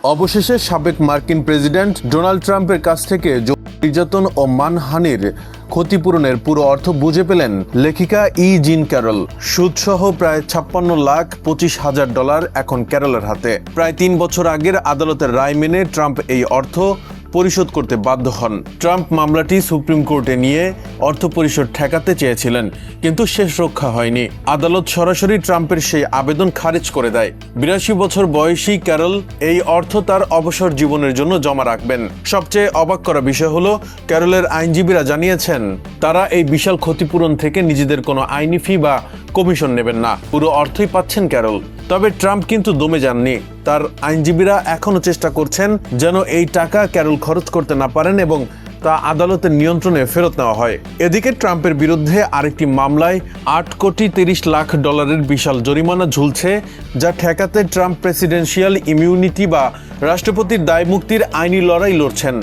অবশেষে সাবেক মার্কিন প্রেসিডেন্ট ডোনাল্ড ট্রাম্পের কাছ থেকে নির্যাতন ও মানহানির ক্ষতিপূরণের পুরো অর্থ বুঝে পেলেন লেখিকা জিন ক্যারল। সুদসহ প্রায় $56,25,000 এখন ক্যারলের হাতে। প্রায় 3 বছর আগের আদালতের রায় মেনে ট্রাম্প এই অর্থ পরিশোধ করতে বাধ্য হন। ট্রাম্প মামলাটি সুপ্রিম কোর্টে নিয়ে অর্থ পরিশোধ ঠেকাতে চেয়েছিলেন, কিন্তু শেষ রক্ষা হয়নি। আদালত সরাসরি ট্রাম্পের সেই আবেদন খারিজ করে দেয়। 82 বছর বয়সী ক্যারল এই অর্থ তার অবসর জীবনের জন্য জমা রাখবেন। সবচেয়ে অবাক করা বিষয় হলো, ক্যারলের আইনজীবীরা জানিয়েছেন তারা এই বিশাল ক্ষতিপূরণ থেকে নিজেদের কোনো আইনি ফি বা কমিশন নেবেন না। পুরো অর্থই পাচ্ছেন ক্যারল। তবে ট্রাম্প কিন্তু দমে যাননি। তার আইনজীবীরা এখনো চেষ্টা করছেন যেন এই টাকা ক্যারল খরচ করতে না পারেন এবং তা আদালতের নিয়ন্ত্রণে ফেরত নেওয়া হয়। এদিকে ট্রাম্পের বিরুদ্ধে আরেকটি মামলায় $8,30,00,000 বিশাল জরিমানা ঝুলছে, যা ঠেকাতে ট্রাম্প প্রেসিডেন্সিয়াল ইমিউনিটি বা রাষ্ট্রপতির দায়মুক্তির আইনি লড়াই লড়ছেন।